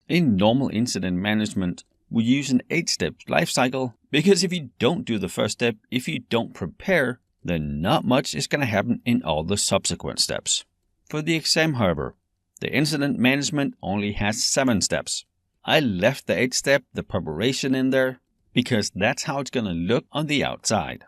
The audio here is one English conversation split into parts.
In normal incident management, we use an 8-step life cycle because if you don't do the first step, if you don't prepare, then not much is going to happen in all the subsequent steps. For the exam, however, the incident management only has 7 steps. I left the 8-step, the preparation in there, because that's how it's going to look on the outside.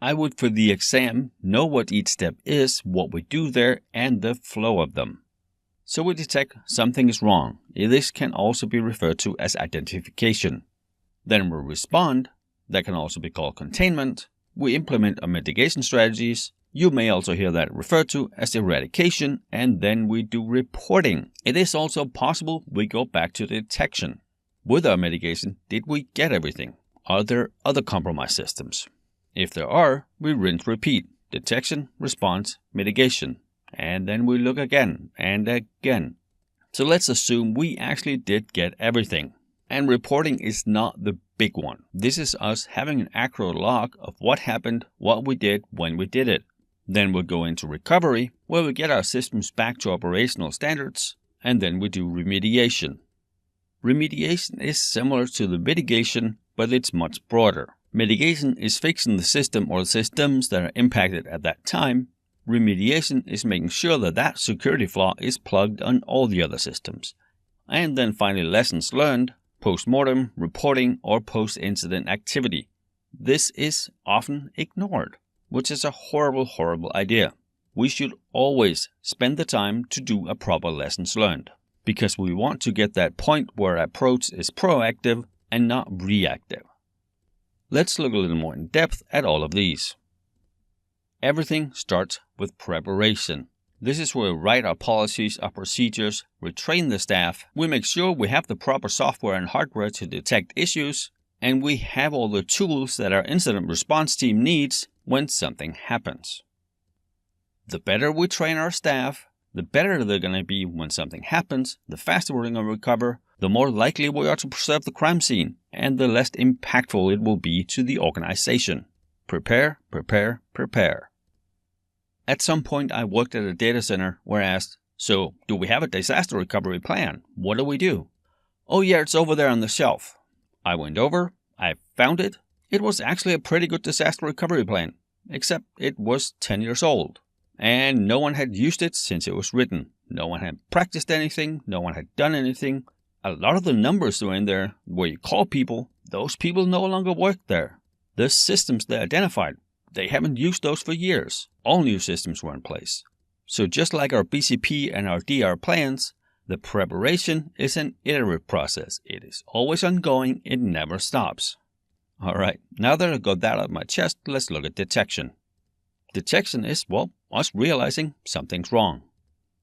I would, for the exam, know what each step is, what we do there, and the flow of them. So we detect something is wrong. This can also be referred to as identification. Then we respond. That can also be called containment. We implement our mitigation strategies. You may also hear that referred to as eradication, and then we do reporting. It is also possible we go back to detection. With our mitigation, did we get everything? Are there other compromised systems? If there are, we rinse repeat. Detection, response, mitigation. And then we look again and again. So let's assume we actually did get everything. And reporting is not the big one. This is us having an accurate log of what happened, what we did, when we did it. Then we'll go into recovery, where we get our systems back to operational standards, and then we do remediation. Remediation is similar to the mitigation, but it's much broader. Mitigation is fixing the system or systems that are impacted at that time. Remediation is making sure that that security flaw is plugged on all the other systems. And then finally, lessons learned, post-mortem, reporting, or post-incident activity. This is often ignored, which is a horrible, horrible idea. We should always spend the time to do a proper lessons learned, because we want to get that point where our approach is proactive and not reactive. Let's look a little more in depth at all of these. Everything starts with preparation. This is where we write our policies, our procedures, we train the staff, we make sure we have the proper software and hardware to detect issues, and we have all the tools that our incident response team needs when something happens. The better we train our staff, the better they're going to be when something happens, the faster we're going to recover, the more likely we are to preserve the crime scene, and the less impactful it will be to the organization. Prepare, prepare, prepare. At some point, I worked at a data center where I asked, so do we have a disaster recovery plan? What do we do? Oh yeah, it's over there on the shelf. I went over, I found it. It was actually a pretty good disaster recovery plan, except it was 10 years old. And no one had used it since it was written. No one had practiced anything, no one had done anything. A lot of the numbers were in there where you call people, those people no longer work there. The systems they identified, they haven't used those for years. All new systems were in place. So just like our BCP and our DR plans, the preparation is an iterative process. It is always ongoing, it never stops. Alright, now that I've got that out of my chest, let's look at detection. Detection is, well, us realizing something's wrong.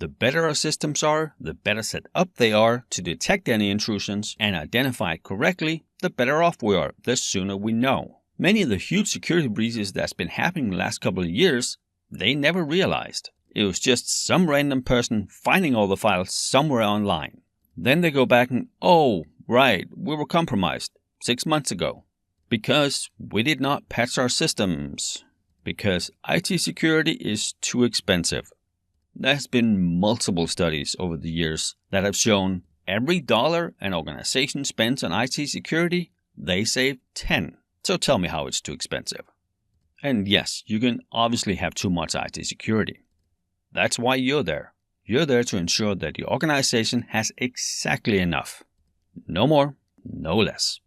The better our systems are, the better set up they are to detect any intrusions and identify it correctly, the better off we are, the sooner we know. Many of the huge security breaches that's been happening the last couple of years, they never realized. It was just some random person finding all the files somewhere online. Then they go back and, oh, right, we were compromised 6 months ago. Because we did not patch our systems. Because IT security is too expensive. There has been multiple studies over the years that have shown every dollar an organization spends on IT security, they save 10. So tell me how it's too expensive. And yes, you can obviously have too much IT security. That's why you're there. You're there to ensure that your organization has exactly enough. No more, no less.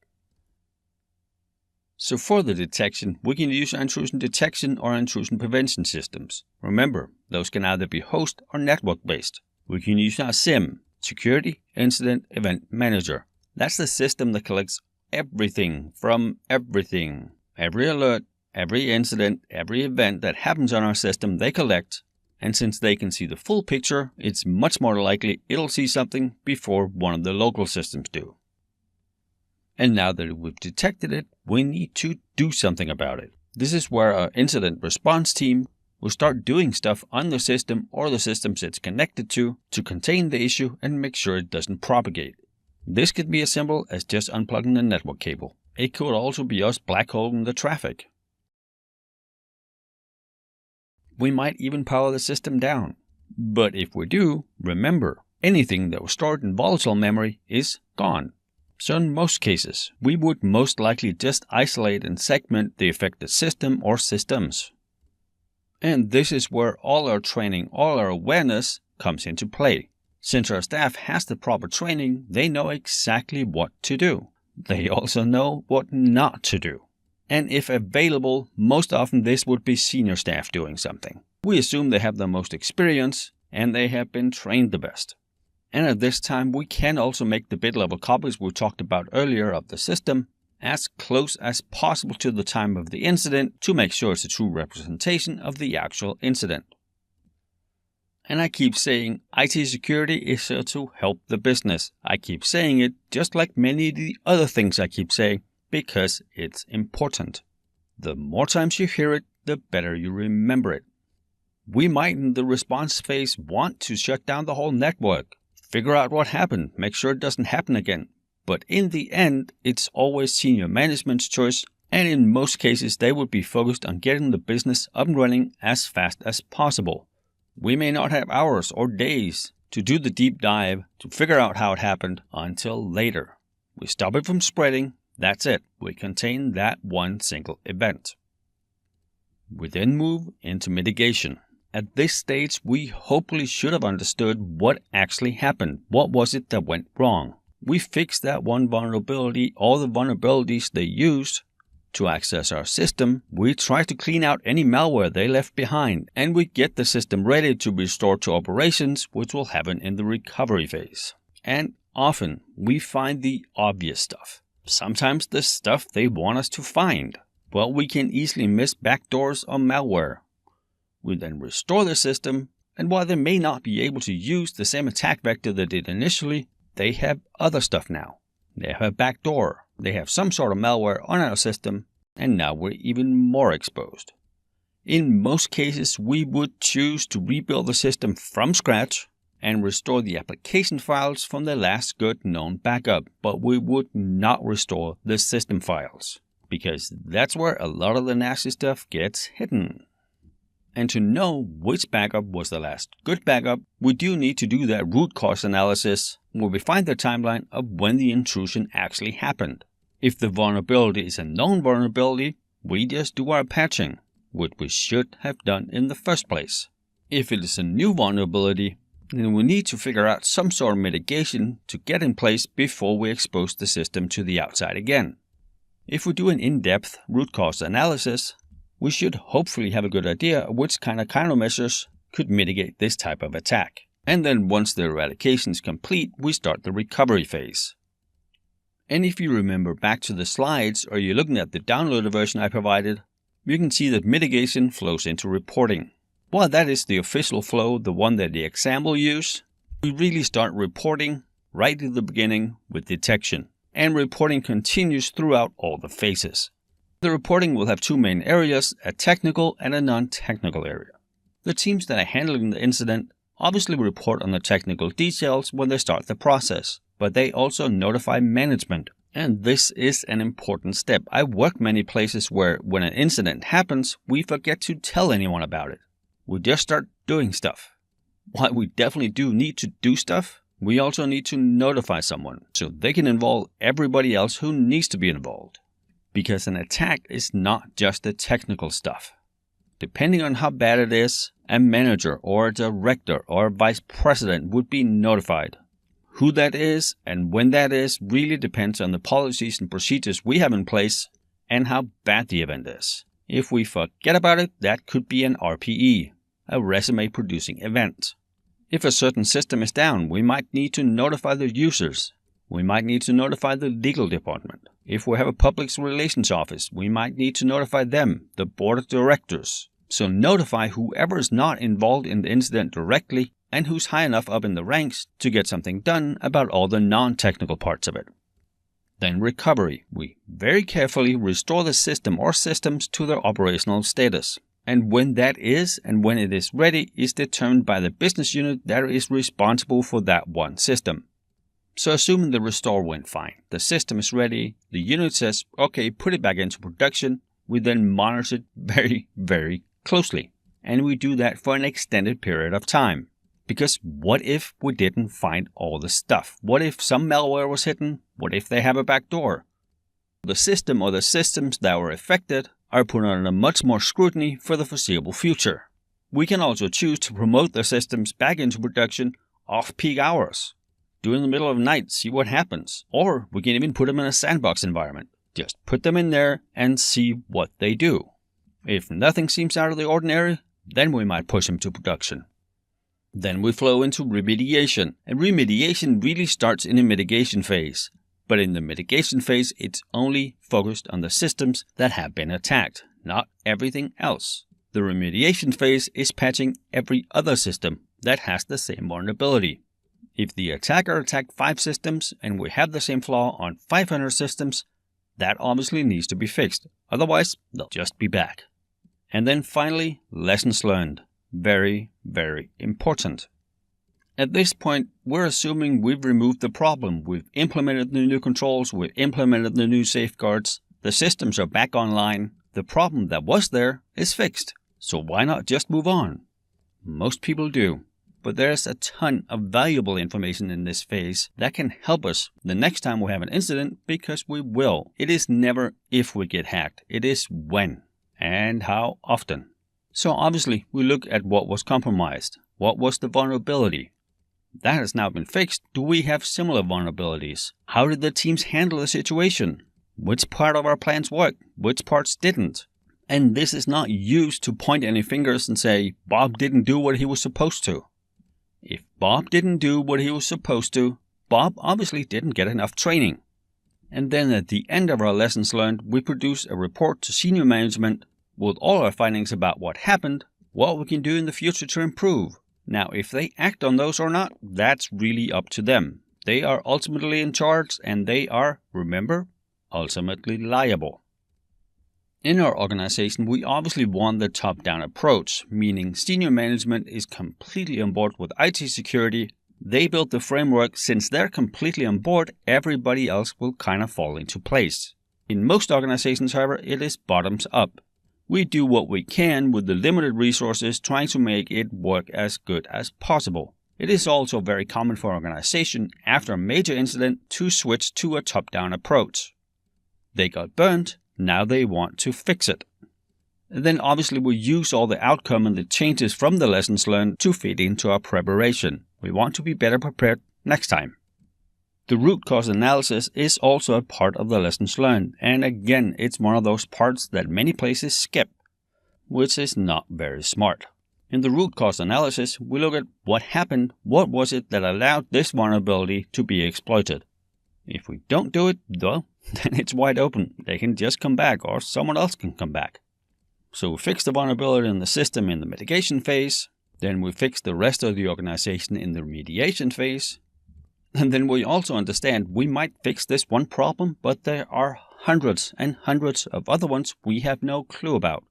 So for the detection, we can use intrusion detection or intrusion prevention systems. Remember, those can either be host or network based. We can use our SIEM, Security Incident Event Manager. That's the system that collects everything from everything. Every alert, every incident, every event that happens on our system, they collect. And since they can see the full picture, it's much more likely it'll see something before one of the local systems do. And now that we've detected it, we need to do something about it. This is where our incident response team will start doing stuff on the system or the systems it's connected to contain the issue and make sure it doesn't propagate. This could be as simple as just unplugging the network cable. It could also be us black holing the traffic. We might even power the system down. But if we do, remember, anything that was stored in volatile memory is gone. So in most cases, we would most likely just isolate and segment the affected system or systems. And this is where all our training, all our awareness comes into play. Since our staff has the proper training, they know exactly what to do. They also know what not to do. And if available, most often this would be senior staff doing something. We assume they have the most experience and they have been trained the best. And at this time, we can also make the bit level copies we talked about earlier of the system as close as possible to the time of the incident to make sure it's a true representation of the actual incident. And I keep saying IT security is here to help the business. I keep saying it just like many of the other things I keep saying because it's important. The more times you hear it, the better you remember it. We might in the response phase want to shut down the whole network, figure out what happened, make sure it doesn't happen again. But in the end, it's always senior management's choice, and in most cases they would be focused on getting the business up and running as fast as possible. We may not have hours or days to do the deep dive to figure out how it happened until later. We stop it from spreading, that's it, we contain that one single event. We then move into mitigation. At this stage, we hopefully should have understood what actually happened. What was it that went wrong? We fixed that one vulnerability, all the vulnerabilities they used to access our system. We try to clean out any malware they left behind, and we get the system ready to restore to operations, which will happen in the recovery phase. And often, we find the obvious stuff. Sometimes the stuff they want us to find. Well, we can easily miss backdoors or malware. We then restore the system, and while they may not be able to use the same attack vector they did initially, they have other stuff now. They have a backdoor, they have some sort of malware on our system, and now we're even more exposed. In most cases, we would choose to rebuild the system from scratch and restore the application files from the last good known backup, but we would not restore the system files, because that's where a lot of the nasty stuff gets hidden. And to know which backup was the last good backup, we do need to do that root cause analysis where we find the timeline of when the intrusion actually happened. If the vulnerability is a known vulnerability, we just do our patching, which we should have done in the first place. If it is a new vulnerability, then we need to figure out some sort of mitigation to get in place before we expose the system to the outside again. If we do an in-depth root cause analysis, we should hopefully have a good idea of which kind of countermeasures could mitigate this type of attack. And then once the eradication is complete, we start the recovery phase. And if you remember back to the slides or you're looking at the downloaded version I provided, you can see that mitigation flows into reporting. While that is the official flow, the one that the exam will use, we really start reporting right at the beginning with detection. And reporting continues throughout all the phases. The reporting will have two main areas, a technical and a non-technical area. The teams that are handling the incident obviously report on the technical details when they start the process, but they also notify management. And this is an important step. I work many places where when an incident happens, we forget to tell anyone about it. We just start doing stuff. While we definitely do need to do stuff, we also need to notify someone so they can involve everybody else who needs to be involved. Because an attack is not just the technical stuff. Depending on how bad it is, a manager or a director or a vice president would be notified. Who that is and when that is really depends on the policies and procedures we have in place and how bad the event is. If we forget about it, that could be an RPE, a resume producing event. If a certain system is down, we might need to notify the users. We might need to notify the legal department. If we have a public relations office, we might need to notify them, the board of directors. So notify whoever is not involved in the incident directly and who's high enough up in the ranks to get something done about all the non-technical parts of it. Then recovery. We very carefully restore the system or systems to their operational status. And when that is and when it is ready is determined by the business unit that is responsible for that one system. So assuming the restore went fine, the system is ready, the unit says, okay, put it back into production, we then monitor it very, very closely. And we do that for an extended period of time. Because what if we didn't find all the stuff? What if some malware was hidden? What if they have a backdoor? The system or the systems that were affected are put under much more scrutiny for the foreseeable future. We can also choose to promote the systems back into production off-peak hours. Do in the middle of the night, see what happens. Or we can even put them in a sandbox environment. Just put them in there and see what they do. If nothing seems out of the ordinary, then we might push them to production. Then we flow into remediation. And remediation really starts in the mitigation phase. But in the mitigation phase, it's only focused on the systems that have been attacked, not everything else. The remediation phase is patching every other system that has the same vulnerability. If the attacker attacked 5 systems and we have the same flaw on 500 systems, that obviously needs to be fixed. Otherwise, they'll just be back. And then finally, lessons learned. Very, very important. At this point, we're assuming we've removed the problem. We've implemented the new controls, we've implemented the new safeguards, the systems are back online, the problem that was there is fixed. So why not just move on? Most people do. But there's a ton of valuable information in this phase that can help us the next time we have an incident, because we will. It is never if we get hacked, it is when and how often. So obviously we look at what was compromised. What was the vulnerability? That has now been fixed. Do we have similar vulnerabilities? How did the teams handle the situation? Which part of our plans worked? Which parts didn't? And this is not used to point any fingers and say, Bob didn't do what he was supposed to. If Bob didn't do what he was supposed to, Bob obviously didn't get enough training. And then at the end of our lessons learned, we produce a report to senior management with all our findings about what happened, what we can do in the future to improve. Now, if they act on those or not, that's really up to them. They are ultimately in charge, and they are, remember, ultimately liable. In our organization, we obviously want the top-down approach, meaning senior management is completely on board with IT security. They built the framework. Since they're completely on board, everybody else will kind of fall into place. In most organizations, however, it is bottoms up. We do what we can with the limited resources, trying to make it work as good as possible. It is also very common for an organization, after a major incident, to switch to a top-down approach. They got burnt, now they want to fix it. And then obviously we use all the outcome and the changes from the lessons learned to fit into our preparation. We want to be better prepared next time. The root cause analysis is also a part of the lessons learned, and again, it's one of those parts that many places skip, which is not very smart. In the root cause analysis, we look at what happened, what was it that allowed this vulnerability to be exploited. If we don't do it, well, then it's wide open. They can just come back, or someone else can come back. So we fix the vulnerability in the system in the mitigation phase, then we fix the rest of the organization in the remediation phase. And then we also understand we might fix this one problem, but there are hundreds and hundreds of other ones we have no clue about.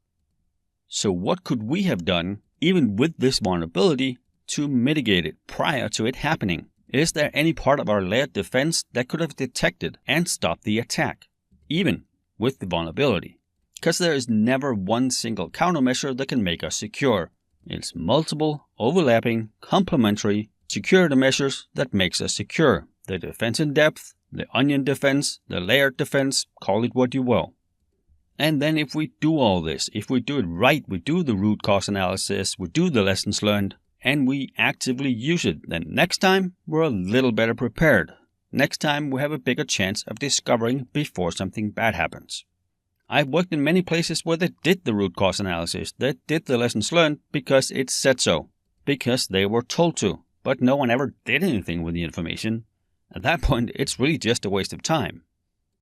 So what could we have done, even with this vulnerability, to mitigate it prior to it happening? Is there any part of our layered defense that could have detected and stopped the attack, even with the vulnerability? Because there is never one single countermeasure that can make us secure. It's multiple, overlapping, complementary security measures that makes us secure. The defense in depth, the onion defense, the layered defense, call it what you will. And then if we do all this, if we do it right, we do the root cause analysis, we do the lessons learned, and we actively use it, then next time we're a little better prepared. Next time we have a bigger chance of discovering before something bad happens. I've worked in many places where they did the root cause analysis, they did the lessons learned because it said so, because they were told to. But no one ever did anything with the information. At that point, it's really just a waste of time.